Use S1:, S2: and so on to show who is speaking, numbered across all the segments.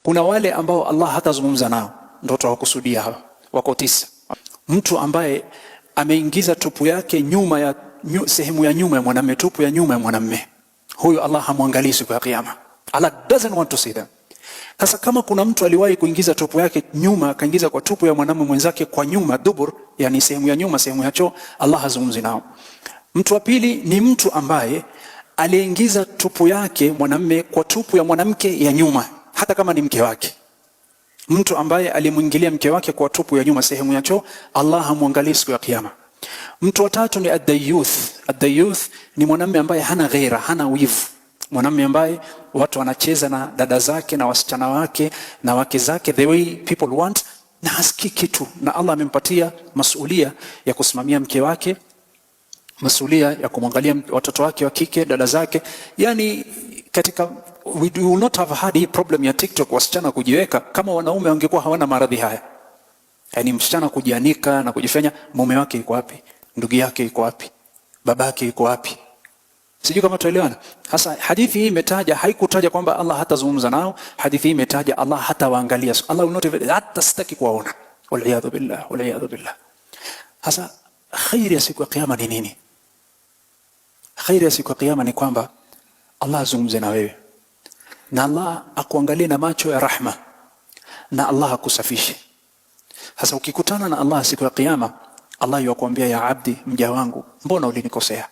S1: Kuna wale ambao Allah hatazungumza nao, ndio tuwakusudia hao, wako 9. Mtu ambaye ameingiza tupu yake nyuma ya sehemu ya nyuma ya mwanamume, tupu ya nyuma ya mwanamume, huyo Allah hamwangalii siku ya kiyama. Allah doesn't want to see them. Sasa kama kuna mtu aliwahi kuingiza tupu yake nyuma, akaingiza kwa tupu ya mwanamume mwenzake kwa nyuma, dubur, yani sehemu ya nyuma, sehemu ya choo, Allah hazungumzi nao. Mtu wa pili ni mtu ambaye aliingiza tupu yake mwanamume kwa tupu ya mwanamke ya nyuma, hata kama ni mke wake. Mtu ambaye alimuingilia mke wake kwa tupu ya nyuma, sehemu ya choo, Allah hamwangalii siku ya kiyama. Mtu wa tatu ni ad-dayuth. Ad-dayuth ni mwanamume ambaye hana ghaira, hana wivu. Mwanamume ambaye watu wanacheza na dada zake na wasichana wake na wake zake the way people want, na hasikii kitu, na Allah amempatia masuhulia ya kusimamia mke wake, masuhulia ya kumwangalia watoto wake wa kike, dada zake. Yani katika we will not have had hii problem ya TikTok wasichana kujiweka kama wanaume wangekuwa hawana maradhi haya. Yani msichana kujianika na kujifanya, mume wake yuko wapi? Ndugu yake yuko wapi? Babake yuko wapi? Sijui kama tuelewana. Hasa hadithi hii imetaja, haikutaja kwamba Allah hatazungumza nao. Hadithi hii imetaja Allah hatawaangalia. Allah will not even, hata sitaki kuwaona. Waliyadhu billah, waliyadhu billah. Hasa khairi ya siku ya kiyama ni nini? Khairi ya siku ya kiyama ni kwamba Allah azungumze na wewe, na Allah akuangalie na macho ya rahma, na Allah akusafishe. Hasa ukikutana na Allah siku ya kiyama, Allah yuakuambia, ya abdi, mja wangu, mbona ulinikosea?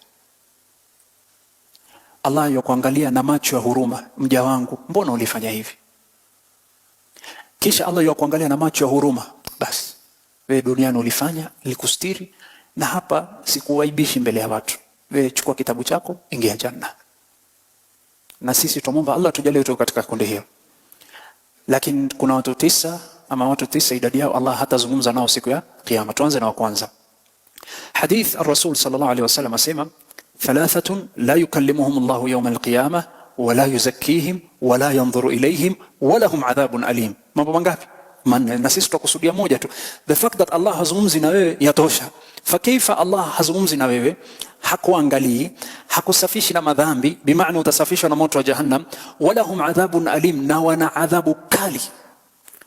S1: Allah yuakuangalia na macho ya huruma, mja wangu, mbona ulifanya hivi? Kisha Allah yuakuangalia na macho ya huruma, basi wewe duniani ulifanya, nilikustiri, na hapa sikuwaibishi mbele ya watu. Wewe chukua kitabu chako, ingia janna. Na sisi tumomba Allah tujalie tuko katika kundi hilo. Lakini kuna watu 9 ama watu 9 idadi yao Allah hatazungumza nao siku ya kiyama. Tuanze na wa kwanza. Hadith ar-Rasul sallallahu alaihi wasallam asema, 3 la yukallimuhum Allah yawm al-qiyamah wa la yuzakkihim wa la yanzuru ilayhim wa lahum adhabun alim. Mambo mangapi? Manne. Na sisi tutakusudia moja tu. The fact that Allah hazungumzi na wewe yatosha. Fakaifa Allah hazungumzi na wewe, hakuangalii, hakusafishi na madhambi, bimaana utasafishwa na moto wa jahannam, wala hum adhabun alim, na wana adhabu kali.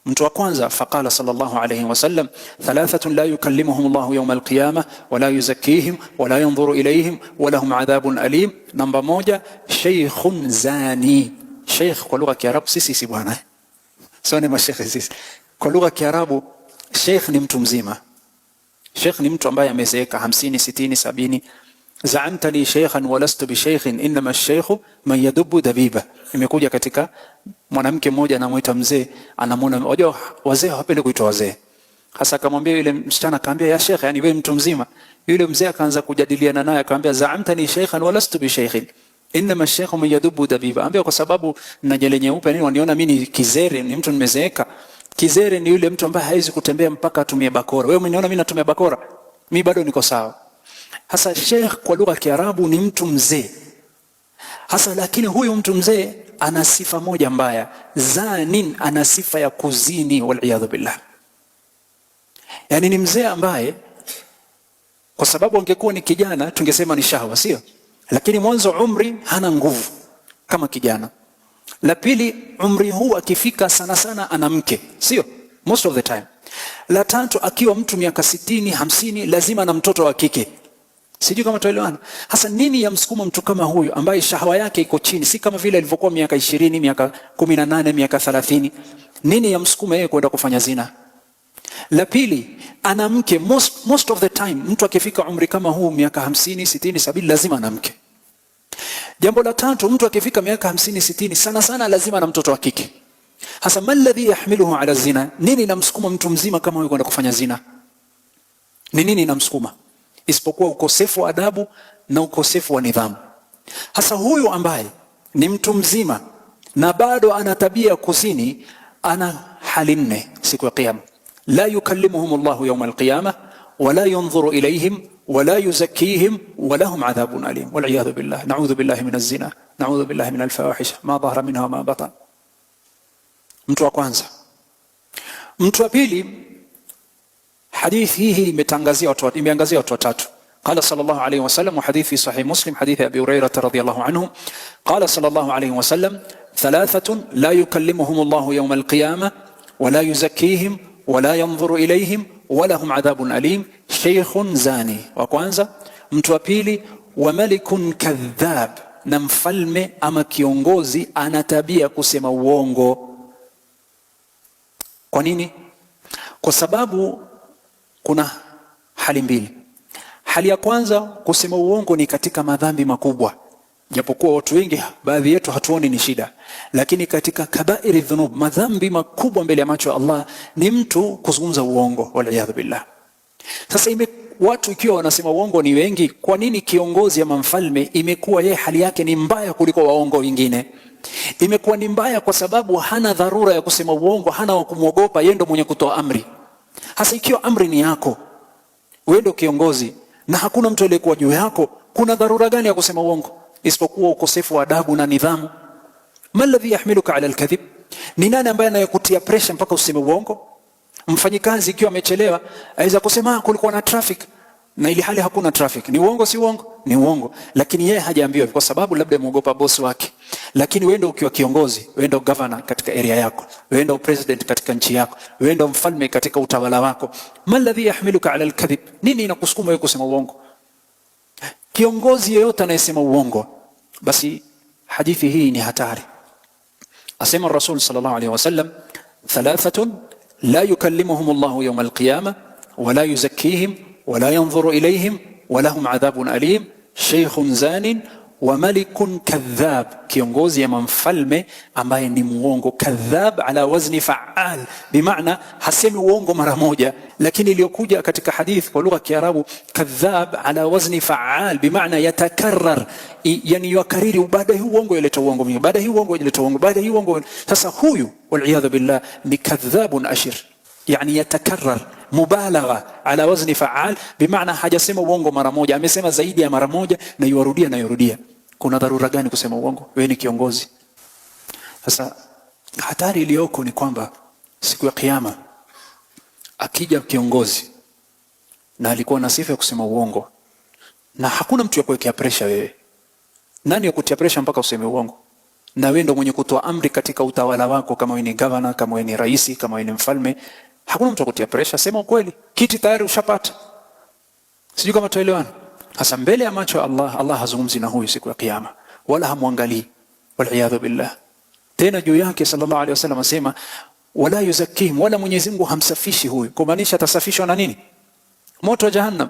S1: Mtu wa kwanza, faqala sallallahu alayhi wasallam, 3 la yukallimuhum Allah yawm al-qiyamah wa la yuzakkihim wa la yanzuru ilayhim wa lahum adhabun alim. Namba 1, shaykhun zani. Sheikh kwa lugha ya Kiarabu, sisi bwana, sio ni mashekhe sisi. Kwa lugha ya Kiarabu sheikh ni mtu mzima. Sheikh ni mtu ambaye amezeeka 50, 60, 70. Za'amta li shaykhan wa lastu bi shaykhin, inma ash-shaykhu man yadubbu dabiba. Imekuja katika mwanamke mmoja anamuita mzee, anamwona, unajua wazee hawapendi kuitwa wazee. Hasa akamwambia yule msichana, akamwambia, ya sheikh, yani wewe mtu mzima. Yule mzee akaanza kujadiliana naye, akamwambia, za'amta li shaykhan wa lastu bi shaykhin, inma ash-shaykhu man yadubbu dabiba. Ambia kwa sababu na nywele nyeupe nini waniona mimi ni kizere, ni mtu nimezeeka. Kizere ni yule mtu ambaye hawezi kutembea mpaka atumie bakora. Wewe umeniona mimi natumia bakora? Mimi bado niko sawa. Hasa sheikh kwa lugha ya Kiarabu ni mtu mzee. Hasa lakini huyu mtu mzee ana sifa moja mbaya. Zanin, ana sifa ya kuzini, wal iyadhu billah. Yani ni mzee ambaye kwa sababu angekuwa ni kijana tungesema ni shahwa, sio? Lakini mwanzo umri hana nguvu kama kijana. La pili, umri huu akifika sana sana ana mke, sio? Most of the time. La tatu, akiwa mtu miaka 60, 50 lazima na mtoto wa kike. Sijui kama tuelewana. Hasa nini ya msukuma mtu kama huyu ambaye shahwa yake iko chini, si kama vile alivyokuwa miaka 20, miaka 18, miaka 30. Nini ya msukuma yeye kwenda kufanya zina? La pili, ana mke. Most of the time mtu akifika umri kama huu miaka 50, 60, 70 lazima ana mke. Jambo la tatu, mtu akifika miaka 50, 60 sana sana lazima na mtoto wa kike. Hasa malladhi yahmiluhu ala zina, nini namsukuma mtu mzima kama huyu kwenda kufanya zina? Ni nini namsukuma? Isipokuwa ukosefu wa adabu na ukosefu wa nidhamu. Hasa huyu ambaye ni mtu mzima na bado ana tabia kuzini, ana hali 4 siku ya kiyama. La yukallimuhum Allah yawm al-qiyamah wa la yanzuru ilayhim wa la yuzakkihim wa lahum adhabun alim. Wal iyadhu billah. Na'udhu billahi min az-zina, na'udhu billahi min al-fawahish ma dhahara minha wa ma batan. Mtu wa kwanza. Mtu wa pili, hadithi hii imeangazia watu watatu. قال صلى الله عليه وسلم, وحديث في صحيح مسلم حديث أبي هريرة رضي الله عنه, قال صلى الله عليه وسلم, thalathatun la yukallimuhum Allahu yawm alqiyama wala yuzakkihim wala yanzuru ilayhim walahum adhabun alim. Sheikhun zani, wa kwanza. Mtu wa pili, wa malikun kadhab, na mfalme ama kiongozi ana tabia kusema uongo. Kwa nini? Kwa sababu kuna hali mbili. Hali ya kwanza, kusema uongo ni katika madhambi makubwa, japokuwa watu wengi, baadhi yetu hatuoni ni shida, lakini katika kabairi dhunub, madhambi makubwa mbele ya macho ya Allah ni mtu kuzungumza uongo, waliyadhu billah. Sasa watu ikiwa wanasema uongo ni wengi, kwa nini kiongozi ama mfalme imekuwa yeye hali yake ni mbaya kuliko waongo wengine? Imekuwa ni mbaya kwa sababu hana dharura ya kusema uongo, hana wa kumwogopa, yeye ndo mwenye kutoa amri. Hasa ikiwa amri ni yako, wewe ndo kiongozi na hakuna mtu aliyekuwa juu yako, kuna dharura gani ya kusema uongo isipokuwa ukosefu wa adabu na nidhamu? Ma alladhi yahmiluka ala alkadhib? Ni nani ambaye anakutia pressure mpaka useme uongo? Mfanyikazi ikiwa amechelewa aweza kusema kulikuwa na traffic, na ili hali hakuna traffic. Ni uongo si uongo? Ni uongo, lakini yeye hajaambiwa kwa sababu labda muogopa boss wake. Lakini wewe ndio ukiwa kiongozi, wewe ndio governor katika area yako, wewe ndio president katika nchi yako, wewe ndio mfalme katika utawala wako. Ma alladhi yahmiluka ala alkadhib? Nini inakusukuma wewe kusema uongo? Kiongozi yeyote anayesema uongo, basi hadithi hii ni hatari. Asema Rasul sallallahu alaihi wasallam, thalathatun la yukallimuhum Allahu yawm alqiyama wala yuzakkihim wala yanzuru ilayhim walahum adhabun alim. Sheikhun zanin wa malikun kadhab, kiongozi ama mfalme ambaye ni muongo. Kadhab ala wazni fa'al, bimaana hasemi uongo mara moja, lakini iliyokuja katika hadith kwa lugha ya Kiarabu, kadhab ala wazni fa'al, bimaana yatakarrar, yani yakariri, baada hii uongo yaleta uongo mwingine, baada hii uongo yaleta uongo, baada hii uongo. Sasa huyu wal billah ni kadhabun ashir, yani yatakarrar, mubalagha ala wazni fa'al, bimaana hajasema uongo mara moja, amesema zaidi ya mara moja na yurudia na yurudia. Kuna dharura gani kusema uongo? Wewe ni kiongozi. Sasa hatari iliyoko ni kwamba siku ya kiyama akija kiongozi na alikuwa na sifa ya kusema uongo, na hakuna mtu ya kuwekea pressure wewe. Nani ya kutia pressure mpaka useme uongo? Na wewe ndio mwenye kutoa amri katika utawala wako, kama wewe ni governor, kama wewe ni rais, kama wewe ni mfalme. Hakuna mtu akutia pressure, sema ukweli, kiti tayari ushapata. Sijui kama tuelewana. Hasa mbele ya macho ya Allah, Allah hazungumzi na huyu siku ya kiyama, wala hamwangalii, wal billah. Tena juu yake sallallahu alaihi wasallam asema wala yuzakkihim, wala Mwenyezi Mungu hamsafishi huyu. Kumaanisha atasafishwa na nini? Moto wa Jahannam.